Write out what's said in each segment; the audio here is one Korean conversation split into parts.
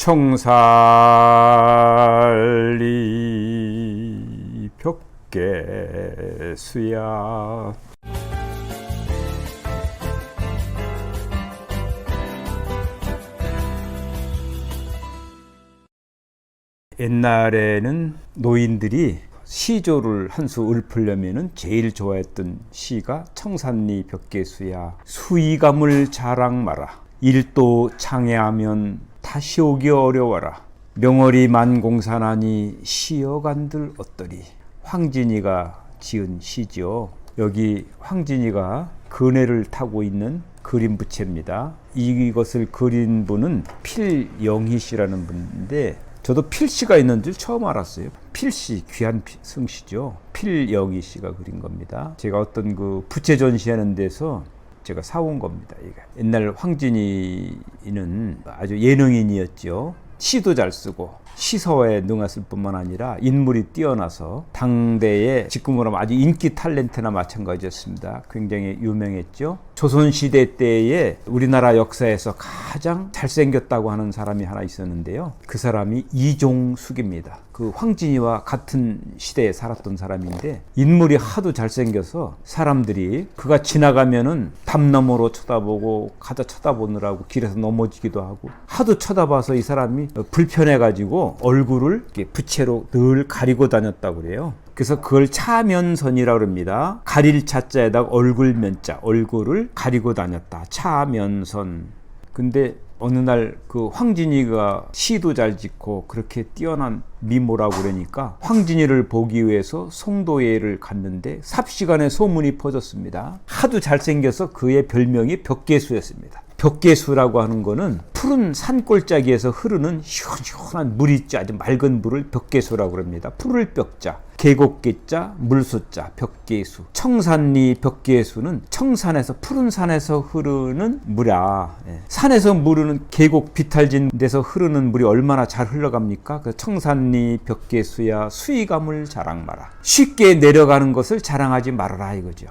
청살리 벽계수야. 옛날에는 노인들이 시조를 한 수 읊으려면 제일 좋아했던 시가 청산리 벽계수야. 수의감을 자랑 마라. 일도 창해하면 다시 오기 어려워라. 명월이 만공산하니 시어간들 어떠리. 황진이가 지은 시죠. 여기 황진이가 그네를 타고 있는 그림 부채입니다. 이것을 그린 분은 필영희 씨라는 분인데 저도 필씨가 있는 줄 처음 알았어요. 필씨, 귀한 승씨죠. 필영희 씨가 그린 겁니다. 제가 어떤 그 부채 전시하는 데서 제가 사온 겁니다. 옛날 황진이는 아주 예능인이었죠. 시도 잘 쓰고 시서에 능했을 뿐만 아니라 인물이 뛰어나서 당대의 지금으로 하면 아주 인기 탤런트나 마찬가지였습니다. 굉장히 유명했죠. 조선시대 때에 우리나라 역사에서 가장 잘생겼다고 하는 사람이 하나 있었는데요. 그 사람이 이종숙입니다. 그 황진이와 같은 시대에 살았던 사람인데 인물이 하도 잘생겨서 사람들이 그가 지나가면은 담너머로 쳐다보고 가다 쳐다보느라고 길에서 넘어지기도 하고 하도 쳐다봐서 이 사람이 불편해가지고 얼굴을 이렇게 부채로 늘 가리고 다녔다고 그래요. 그래서 그걸 차면선이라고 합니다. 가릴 차자에다가 얼굴 면자, 얼굴을 가리고 다녔다. 차면선. 근데 어느 날 그 황진이가 시도 잘 짓고 그렇게 뛰어난 미모라고 그러니까 황진이를 보기 위해서 송도회를 갔는데 삽시간에 소문이 퍼졌습니다. 하도 잘생겨서 그의 별명이 벽계수였습니다. 벽계수라고 하는 거는 푸른 산골짜기에서 흐르는 시원시원한 물이 있죠. 아주 맑은 물을 벽계수라고 합니다. 푸를 벽자, 계곡계자, 물수자, 벽계수. 청산리 벽계수는 청산에서 푸른 산에서 흐르는 물이야. 산에서 흐르는 계곡 비탈진 데서 흐르는 물이 얼마나 잘 흘러갑니까? 그 청산리 벽계수야 수의감을 자랑 마라. 쉽게 내려가는 것을 자랑하지 말아라 이거죠.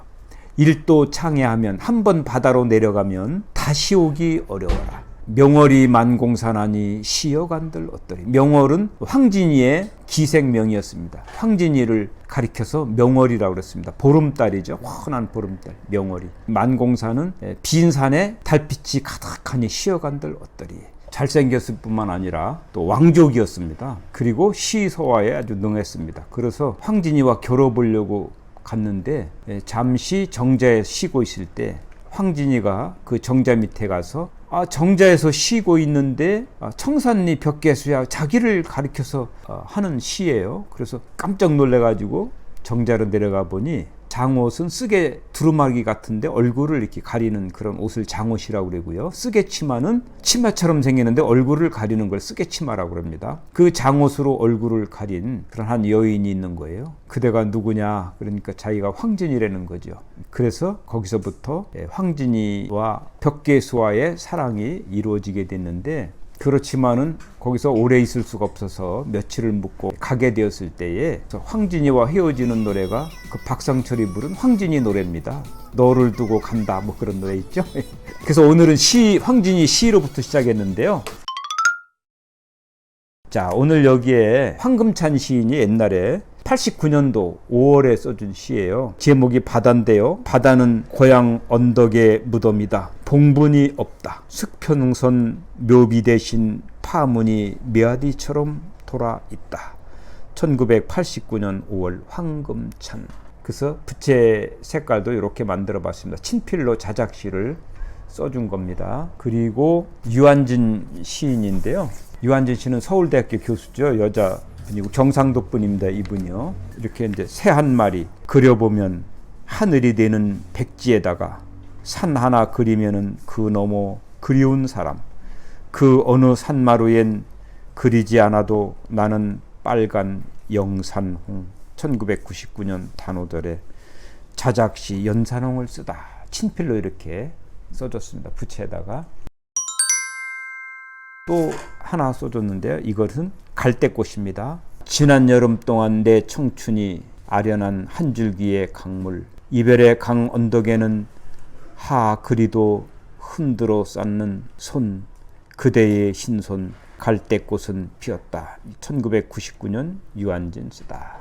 일도 창해하면 한 번 바다로 내려가면 다시 오기 어려워라. 명월이 만공산하니 시어간들 어떠리. 명월은 황진이의 기생명이었습니다. 황진이를 가리켜서 명월이라고 그랬습니다. 보름달이죠. 환한 보름달 명월이. 만공산은 빈 산에 달빛이 가득하니 시어간들 어떠리. 잘생겼을 뿐만 아니라 또 왕족이었습니다. 그리고 시소화에 아주 능했습니다. 그래서 황진이와 겨뤄보려고 갔는데 잠시 정자에 쉬고 있을 때 황진이가 그 정자 밑에 가서 정자에서 쉬고 있는데 청산리 벽계수야 자기를 가리켜서 하는 시예요. 그래서 깜짝 놀래가지고 정자로 내려가 보니 장옷은 쓰개 두루마기 같은데 얼굴을 이렇게 가리는 그런 옷을 장옷이라고 그러고요. 쓰개 치마는 치마처럼 생기는데 얼굴을 가리는 걸 쓰개 치마라고 합니다. 그 장옷으로 얼굴을 가린 그런 한 여인이 있는 거예요. 그대가 누구냐? 그러니까 자기가 황진이라는 거죠. 그래서 거기서부터 황진이와 벽계수와의 사랑이 이루어지게 됐는데 그렇지만은 거기서 오래 있을 수가 없어서 며칠을 묵고 가게 되었을 때에 황진이와 헤어지는 노래가 그 박상철이 부른 황진이 노래입니다. 너를 두고 간다 뭐 그런 노래 있죠. 그래서 오늘은 황진이 시로부터 시작했는데요. 자, 오늘 여기에 황금찬 시인이 옛날에 89년도 5월에 써준 시예요. 제목이 바다인데요. 바다는 고향 언덕의 무덤이다. 봉분이 없다. 숙편응선 묘비 대신 파문이 메아리처럼 돌아 있다. 1989년 5월 황금찬. 그래서 부채 색깔도 이렇게 만들어 봤습니다. 친필로 자작시를 써준 겁니다. 그리고 유한진 시인인데요. 유한진 씨는 서울대학교 교수죠. 여자 분이고 경상도 분입니다. 이분이요. 이렇게 이제 새 한 마리 그려보면 하늘이 되는 백지에다가 산 하나 그리면은 그 너머 그리운 사람. 그 어느 산마루엔 그리지 않아도 나는 빨간 영산홍. 1999년 단오절에 자작시 연산홍을 쓰다. 친필로 이렇게 써줬습니다. 부채에다가. 또 하나 써줬는데요. 이것은 갈대꽃입니다. 지난 여름 동안 내 청춘이 아련한 한 줄기의 강물. 이별의 강 언덕에는 하 그리도 흔들어 쌓는 손. 그대의 흰손 갈대꽃은 피었다. 1999년 유한진 쓰다.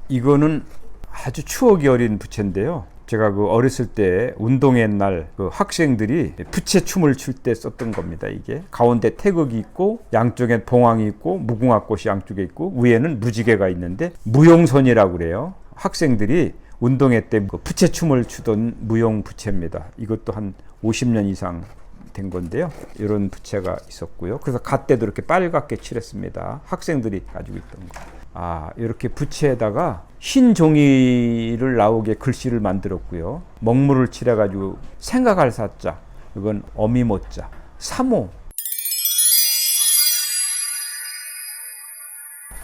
이거는 아주 추억이 어린 부채인데요. 제가 그 어렸을 때 운동회 날 그 학생들이 부채 춤을 출 때 썼던 겁니다. 이게 가운데 태극이 있고 양쪽에 봉황이 있고 무궁화꽃이 양쪽에 있고 위에는 무지개가 있는데 무용선이라고 그래요. 학생들이 운동회 때 그 부채 춤을 추던 무용 부채입니다. 이것도 한 50년 이상 된 건데요. 이런 부채가 있었고요. 그래서 갓대도 이렇게 빨갛게 칠했습니다. 학생들이 가지고 있던 거. 이렇게 부채에다가 흰 종이를 나오게 글씨를 만들었고요. 먹물을 칠해가지고 생각할 사자, 이건 어미모자, 사모.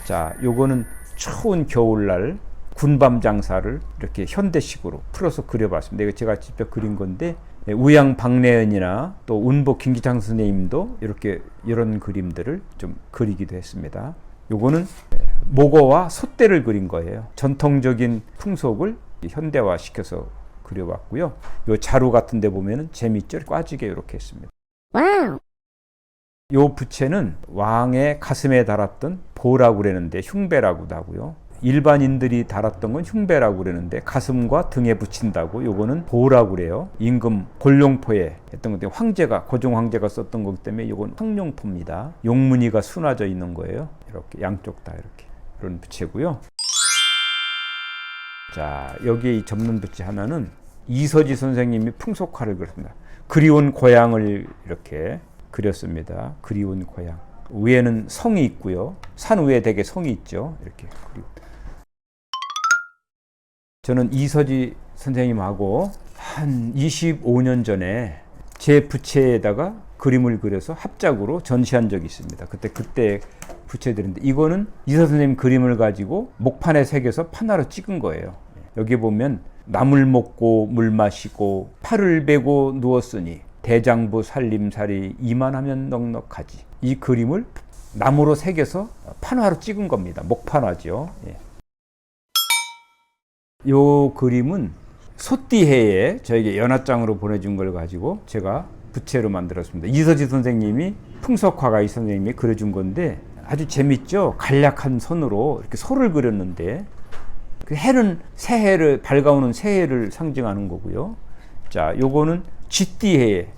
자, 요거는 추운 겨울날 군밤 장사를 이렇게 현대식으로 풀어서 그려봤습니다. 이거 제가 직접 그린 건데 우양 박래연이나 또 운보 김기창 선생님도 이렇게 이런 그림들을 좀 그리기도 했습니다. 요거는 목어와 솥대를 그린 거예요. 전통적인 풍속을 현대화시켜서 그려봤고요. 요 자루 같은 데 보면은 재밌죠? 꽈지게 이렇게 했습니다. 와우. 요 부채는 왕의 가슴에 달았던 보라고 그러는데 흉배라고도 하고요. 일반인들이 달았던 건 흉배라고 그러는데 가슴과 등에 붙인다고 요거는 보라고 그래요. 임금 골룡포에 했던 건데 황제가 고종 황제가 썼던 거기 때문에 이건 황룡포입니다. 용무늬가 수놔져 있는 거예요. 이렇게 양쪽 다 이렇게 이런 부채고요. 자, 여기 이 접는 부채 하나는 이서지 선생님이 풍속화를 그렸습니다. 그리운 고향을 이렇게 그렸습니다. 그리운 고향. 위에는 성이 있고요. 산 위에 되게 성이 있죠. 이렇게 그리고 저는 이서지 선생님하고 한 25년 전에 제 부채에다가 그림을 그려서 합작으로 전시한 적이 있습니다. 그때 부채들인데 이거는 이서지 선생님 그림을 가지고 목판에 새겨서 판화로 찍은 거예요. 여기 보면 나물 먹고 물 마시고 팔을 베고 누웠으니 대장부 살림살이 이만하면 넉넉하지. 이 그림을 나무로 새겨서 판화로 찍은 겁니다. 목판화죠. 요 그림은 소띠해에 저에게 연합장으로 보내준 걸 가지고 제가 부채로 만들었습니다. 이서지 선생님이 풍속화가 이 선생님이 그려준 건데 아주 재밌죠. 간략한 선으로 이렇게 소를 그렸는데 그 해는 새해를 밝아오는 새해를 상징하는 거고요. 자, 요거는 쥐띠해에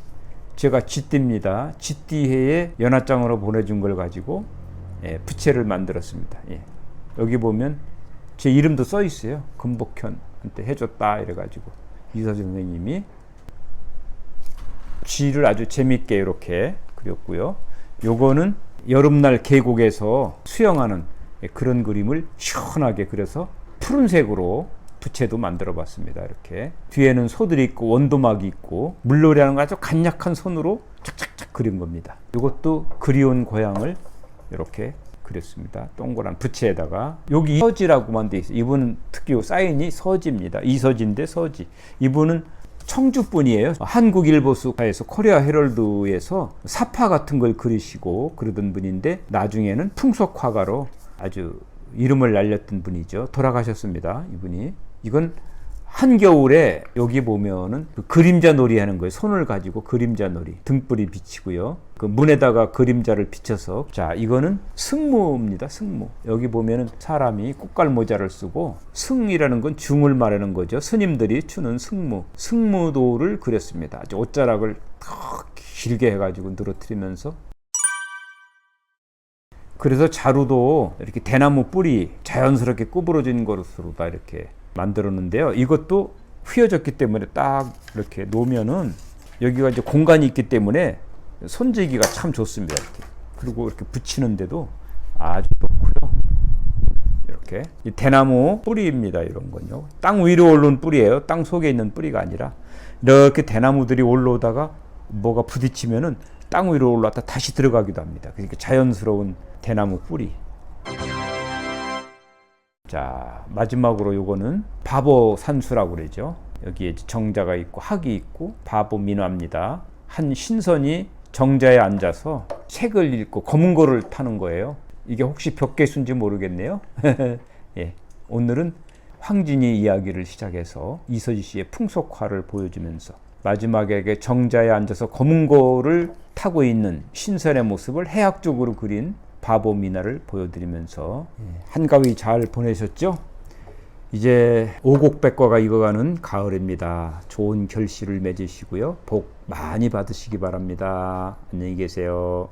제가 쥐띠입니다. 쥐띠해에 연합장으로 보내준 걸 가지고 부채를 만들었습니다. 여기 보면 제 이름도 써 있어요. 금복현한테 해줬다 이래가지고 이서지 선생님이 쥐를 아주 재밌게 이렇게 그렸고요. 요거는 여름날 계곡에서 수영하는 그런 그림을 시원하게 그려서 푸른색으로 부채도 만들어 봤습니다. 이렇게 뒤에는 소들이 있고 원도막이 있고 물놀이하는 거 아주 간략한 손으로 착착착 그린 겁니다. 이것도 그리운 고향을 이렇게 그렸습니다. 동그란 부채에다가 여기 서지라고만 돼 있어요. 이분은 특히 사인이 서지입니다. 이서지인데 서지. 이분은 청주 분이에요. 한국일보수에서 코리아 헤럴드에서 사파 같은 걸 그리시고 그러던 분인데 나중에는 풍속화가로 아주 이름을 날렸던 분이죠. 돌아가셨습니다. 이분이. 이건 한겨울에 여기 보면은 그 그림자 놀이 하는 거예요. 손을 가지고 그림자 놀이. 등불이 비치고요. 그 문에다가 그림자를 비춰서. 자, 이거는 승무입니다. 승무. 여기 보면은 사람이 꽃갈 모자를 쓰고 승이라는 건 중을 말하는 거죠. 스님들이 추는 승무. 승무도를 그렸습니다. 아주 옷자락을 더 길게 해가지고 늘어뜨리면서. 그래서 자루도 이렇게 대나무 뿌리 자연스럽게 구부러진 것으로 다 이렇게 만들었는데요. 이것도 휘어졌기 때문에 딱 이렇게 놓으면은 여기가 이제 공간이 있기 때문에 손재기가 참 좋습니다. 이렇게. 그리고 이렇게 붙이는데도 아주 좋고요. 이렇게 이 대나무 뿌리입니다. 이런 건요. 땅 위로 올라온 뿌리예요. 땅 속에 있는 뿌리가 아니라 이렇게 대나무들이 올라오다가 뭐가 부딪히면은 땅 위로 올라왔다 다시 들어가기도 합니다. 그러니까 자연스러운 대나무 뿌리. 자, 마지막으로 요거는 바보 산수라고 그러죠. 여기에 정자가 있고 학이 있고 바보 민화입니다. 한 신선이 정자에 앉아서 책을 읽고 검은 거를 타는 거예요. 이게 혹시 벽계수인지 모르겠네요. 예, 오늘은 황진이 이야기를 시작해서 이서지 씨의 풍속화를 보여주면서 마지막에 정자에 앉아서 검은고를 타고 있는 신선의 모습을 해학적으로 그린 바보미나를 보여드리면서 한가위 잘 보내셨죠? 이제 오곡백과가 익어가는 가을입니다. 좋은 결실을 맺으시고요. 복 많이 받으시기 바랍니다. 안녕히 계세요.